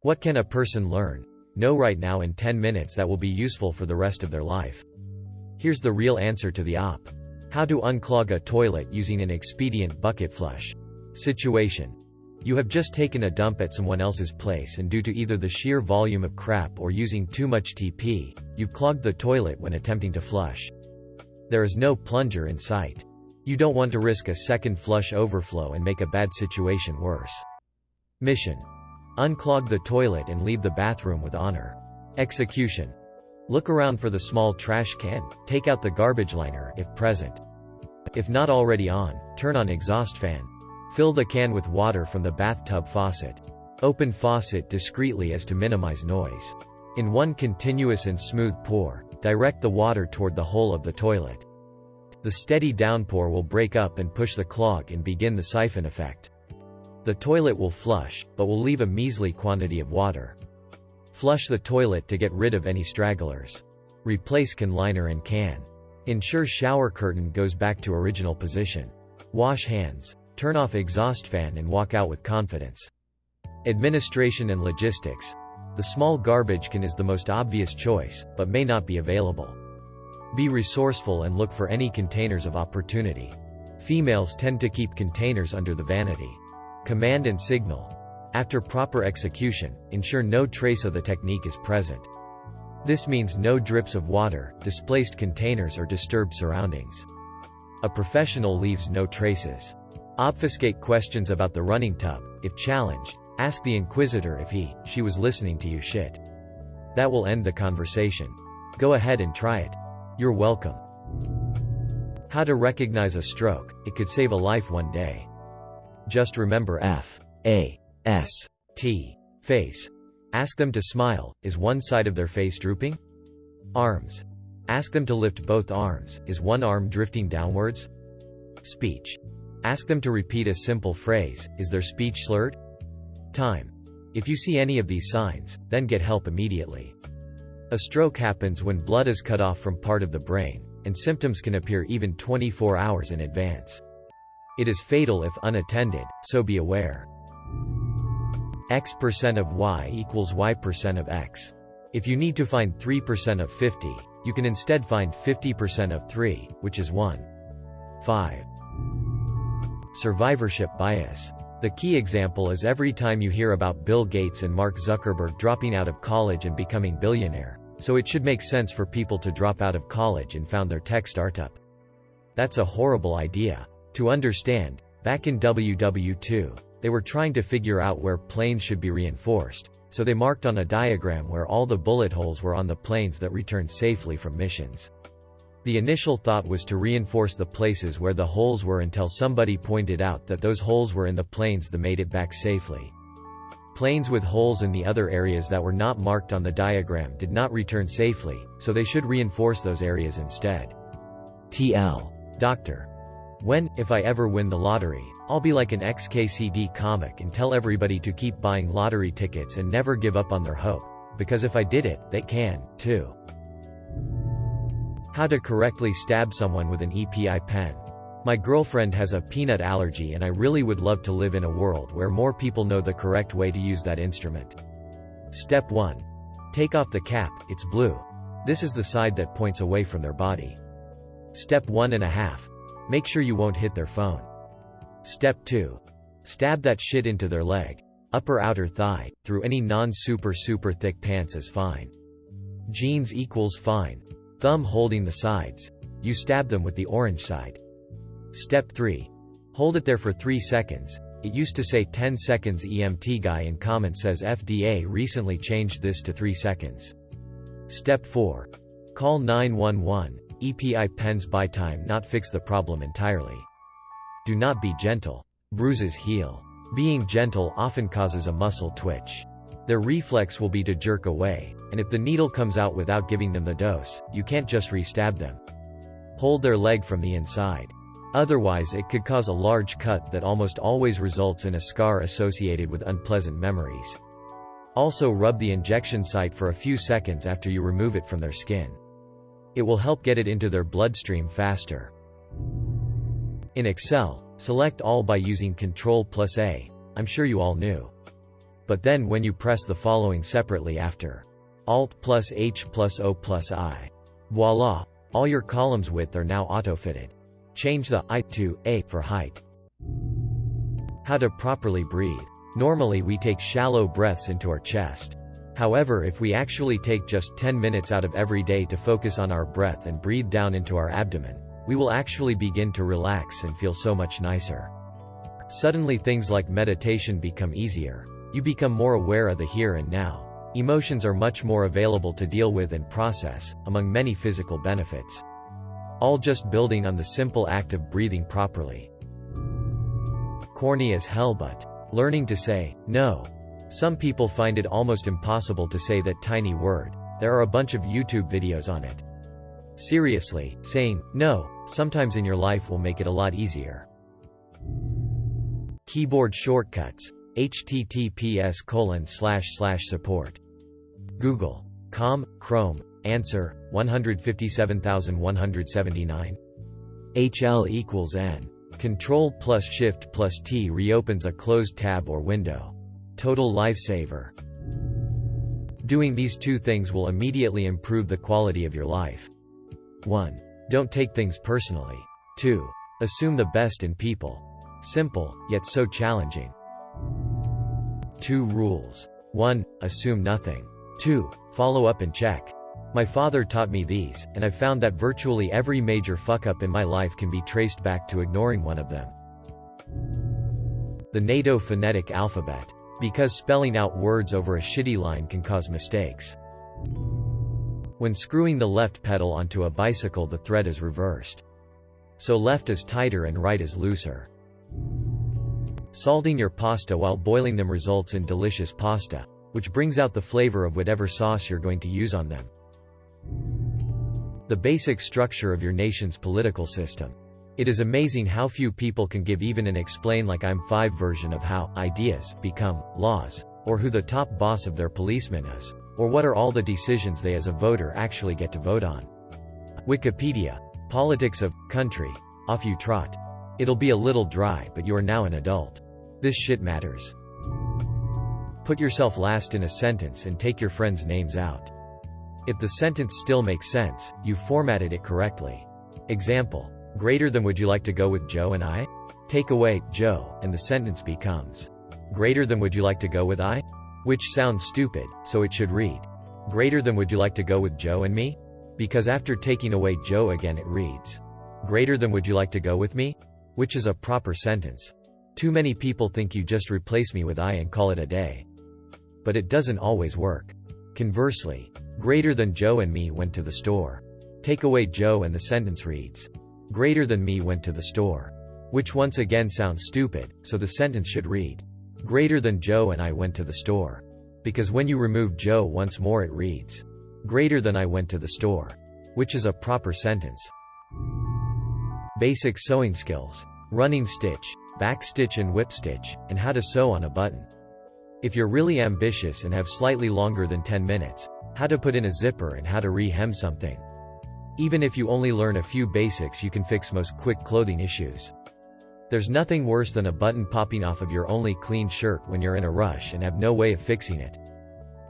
What can a person learn? Know right now in 10 minutes that will be useful for the rest of their life. Here's the real answer to the op. How to unclog a toilet using an Expedient bucket flush. Situation. You have just taken a dump at someone else's place, and due to either the sheer volume of crap or using too much TP, you've clogged the toilet when attempting to flush. There is no plunger in sight. You don't want to risk a second flush overflow and make a bad situation worse. Mission. Unclog the toilet and leave the bathroom with honor. Execution. Look around for the small trash can, take out the garbage liner if present. If not already on, turn on exhaust fan. Fill the can with water from the bathtub faucet. Open faucet discreetly as to minimize noise. In one continuous and smooth pour, direct the water toward the hole of the toilet. The steady downpour will break up and push the clog and begin the siphon effect. The toilet will flush, but will leave a measly quantity of water. Flush the toilet to get rid of any stragglers. Replace can liner and can. Ensure shower curtain goes back to original position. Wash hands. Turn off exhaust fan and walk out with confidence. Administration and logistics. The small garbage can is the most obvious choice, but may not be available. Be resourceful and look for any containers of opportunity. Females tend to keep containers under the vanity. Command and signal. After proper execution, ensure no trace of the technique is present. This means no drips of water, displaced containers or disturbed surroundings. A professional leaves no traces. Obfuscate questions about the running tub. If challenged, ask the inquisitor if she was listening to you shit. That will end the conversation. Go ahead and try it. You're welcome. How to recognize a stroke. It could save a life one day. Just remember F-A-S-T. Face. Ask them to smile. Is one side of their face drooping? Arms. Ask them to lift both arms. Is one arm drifting downwards? Speech. Ask them to repeat a simple phrase. Is their speech slurred? Time. If you see any of these signs, then get help immediately. A stroke happens when blood is cut off from part of the brain, and symptoms can appear even 24 hours in advance. It is fatal if unattended, so be aware. X% of Y equals Y% of X. If you need to find 3% of 50, you can instead find 50% of 3, which is 1. 5. Survivorship bias. The key example is every time you hear about Bill Gates and Mark Zuckerberg dropping out of college and becoming billionaire, so it should make sense for people to drop out of college and found their tech startup. That's a horrible idea. To understand, back in WW2, they were trying to figure out where planes should be reinforced, so they marked on a diagram where all the bullet holes were on the planes that returned safely from missions. The initial thought was to reinforce the places where the holes were until somebody pointed out that those holes were in the planes that made it back safely. Planes with holes in the other areas that were not marked on the diagram did not return safely, so they should reinforce those areas instead. TL. Doctor. If I ever win the lottery, I'll be like an XKCD comic and tell everybody to keep buying lottery tickets and never give up on their hope. Because if I did it, they can, too. How to correctly stab someone with an Epi Pen. My girlfriend has a peanut allergy and I really would love to live in a world where more people know the correct way to use that instrument. Step 1. Take off the cap, it's blue. This is the side that points away from their body. Step 1.5. Make sure you won't hit their phone. Step 2. Stab that shit into their leg. Upper outer thigh, through any non-super thick pants is fine. Jeans equals fine. Thumb holding the sides. You stab them with the orange side. Step 3. Hold it there for 3 seconds. It used to say 10 seconds. EMT guy in comments says FDA recently changed this to 3 seconds. Step 4. Call 911. Epi Pens buy time, not fix the problem entirely. Do not be gentle. Bruises heal. Being gentle often causes a muscle twitch. Their reflex will be to jerk away, and if the needle comes out without giving them the dose, you can't just re-stab them. Hold their leg from the inside. Otherwise it could cause a large cut that almost always results in a scar associated with unpleasant memories. Also rub the injection site for a few seconds after you remove it from their skin. It will help get it into their bloodstream faster. In Excel, select all by using Ctrl+A. I'm sure you all knew. But then when you press the following separately after Alt plus H plus O plus I, voila, all your columns width are now auto-fitted. Change the I to A for height. How to properly breathe. Normally we take shallow breaths into our chest. However, if we actually take just 10 minutes out of every day to focus on our breath and breathe down into our abdomen, we will actually begin to relax and feel so much nicer. Suddenly things like meditation become easier. You become more aware of the here and now. Emotions are much more available to deal with and process, among many physical benefits. All just building on the simple act of breathing properly. Corny as hell, but learning to say no. Some people find it almost impossible to say that tiny word. There are a bunch of YouTube videos on it. Seriously, saying no sometimes in your life will make it a lot easier. Keyboard shortcuts. https://support. Google. Chrome. Answer, 157,179. HL equals N. Control plus Shift plus T reopens a closed tab or window. Total lifesaver. Doing these two things will immediately improve the quality of your life. 1. Don't take things personally. 2. Assume the best in people. Simple, yet so challenging. 2 rules. 1. Assume nothing. 2. Follow up and check. My father taught me these, and I've found that virtually every major fuck-up in my life can be traced back to ignoring one of them. The NATO phonetic alphabet. Because spelling out words over a shitty line can cause mistakes. When screwing the left pedal onto a bicycle, the thread is reversed. So left is tighter and right is looser. Salting your pasta while boiling them results in delicious pasta, which brings out the flavor of whatever sauce you're going to use on them. The basic structure of your nation's political system. It is amazing how few people can give even an explain like I'm 5 version of how ideas become laws, or who the top boss of their policeman is, or what are all the decisions they as a voter actually get to vote on. Wikipedia. Politics of country. Off you trot. It'll be a little dry, but you are now an adult. This shit matters. Put yourself last in a sentence and take your friends' names out. If the sentence still makes sense, you formatted it correctly. Example. Greater than would you like to go with Joe and I? Take away Joe, and the sentence becomes greater than would you like to go with I? Which sounds stupid, so it should read greater than would you like to go with Joe and me? Because after taking away Joe again it reads greater than would you like to go with me? Which is a proper sentence. Too many people think you just replace me with I and call it a day. But it doesn't always work. Conversely, greater than Joe and me went to the store. Take away Joe and the sentence reads greater than me went to the store. Which once again sounds stupid, so the sentence should read greater than Joe and I went to the store. Because when you remove Joe once more it reads greater than I went to the store. Which is a proper sentence. Basic sewing skills. Running stitch, back stitch and whip stitch, and how to sew on a button. If you're really ambitious and have slightly longer than 10 minutes, how to put in a zipper and how to re-hem something. Even if you only learn a few basics, you can fix most quick clothing issues. There's nothing worse than a button popping off of your only clean shirt when you're in a rush and have no way of fixing it.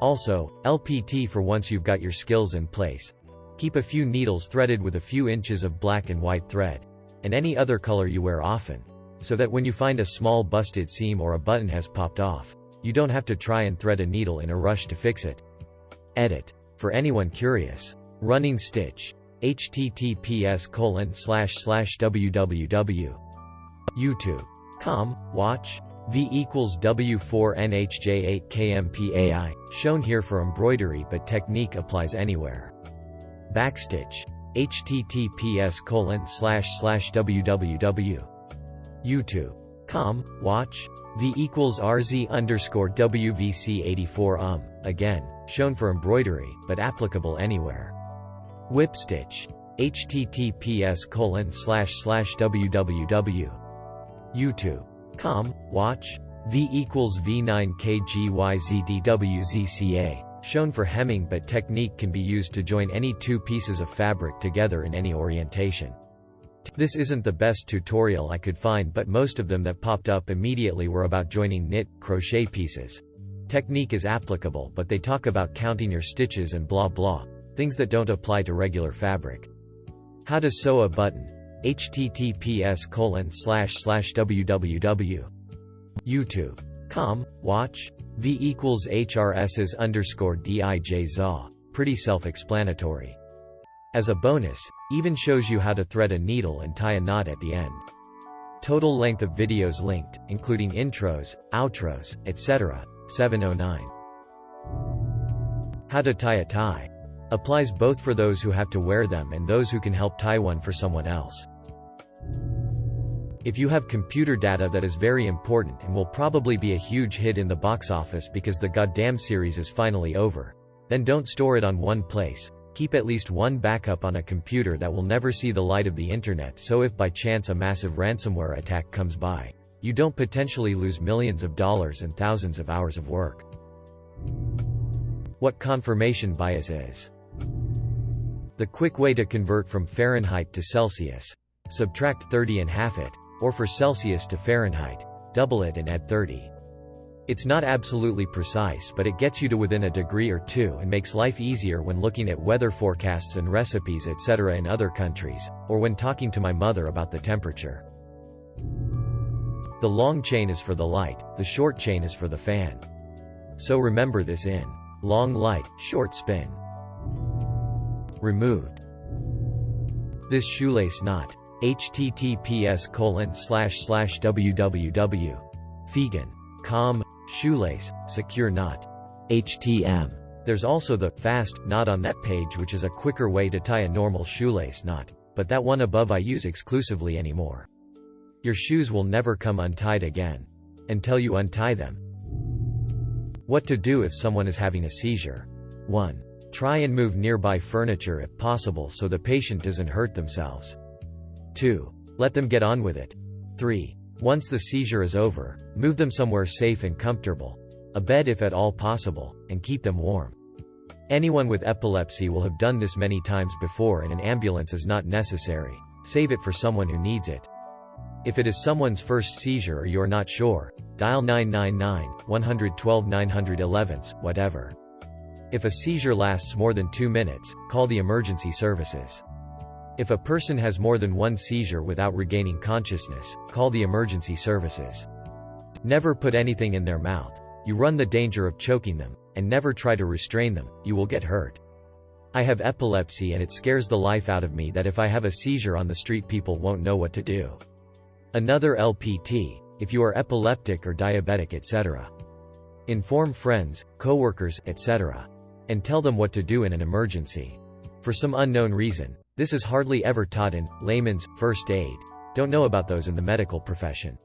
Also, LPT for once you've got your skills in place. Keep a few needles threaded with a few inches of black and white thread, and any other color you wear often, so that when you find a small busted seam or a button has popped off, you don't have to try and thread a needle in a rush to fix it. Edit. For anyone curious. Running stitch. https://www. YouTube.com. Watch. V equals W4NHJ8KMPAI, shown here for embroidery but technique applies anywhere. Backstitch. https://www. YouTube.com. Watch. V equals RZ_WVC84 again, shown for embroidery, but applicable anywhere. Whip stitch. https://www. YouTube.com. Watch. V equals V9KGYZDWZCA, shown for hemming but technique can be used to join any two pieces of fabric together in any orientation. This isn't the best tutorial I could find, but most of them that popped up immediately were about joining knit, crochet pieces. Technique is applicable, but they talk about counting your stitches and blah blah, things that don't apply to regular fabric. How to sew a button. https://www. YouTube.com, watch, v=hrs's_dij. Pretty self-explanatory. As a bonus, even shows you how to thread a needle and tie a knot at the end. Total length of videos linked, including intros, outros, etc. 709. How to tie a tie. Applies both for those who have to wear them and those who can help tie one for someone else. If you have computer data that is very important and will probably be a huge hit in the box office because the goddamn series is finally over, then don't store it on one place. Keep at least one backup on a computer that will never see the light of the internet, so if by chance a massive ransomware attack comes by, you don't potentially lose millions of dollars and thousands of hours of work. What confirmation bias is. The quick way to convert from Fahrenheit to Celsius. Subtract 30 and half it. Or for Celsius to Fahrenheit, double it and add 30. It's not absolutely precise, but it gets you to within a degree or two and makes life easier when looking at weather forecasts and recipes etc. in other countries, or when talking to my mother about the temperature. The long chain is for the light, the short chain is for the fan. So remember this in long light, short spin. Removed. This shoelace knot. https://www.fegan.com, shoelace, secure knot. HTM. There's also the fast knot on that page, which is a quicker way to tie a normal shoelace knot, but that one above I use exclusively anymore. Your shoes will never come untied again. Until you untie them. What to do if someone is having a seizure. 1. Try and move nearby furniture if possible so the patient doesn't hurt themselves. 2. Let them get on with it. 3. Once the seizure is over, move them somewhere safe and comfortable. A bed if at all possible, and keep them warm. Anyone with epilepsy will have done this many times before, and an ambulance is not necessary. Save it for someone who needs it. If it is someone's first seizure or you're not sure, dial 999-112-911, whatever. If a seizure lasts more than 2 minutes, call the emergency services. If a person has more than one seizure without regaining consciousness, call the emergency services. Never put anything in their mouth. You run the danger of choking them, and never try to restrain them, you will get hurt. I have epilepsy and it scares the life out of me that if I have a seizure on the street people won't know what to do. Another LPT, if you are epileptic or diabetic etc. Inform friends, coworkers, etc. and tell them what to do in an emergency. For some unknown reason, this is hardly ever taught in layman's first aid. Don't know about those in the medical profession.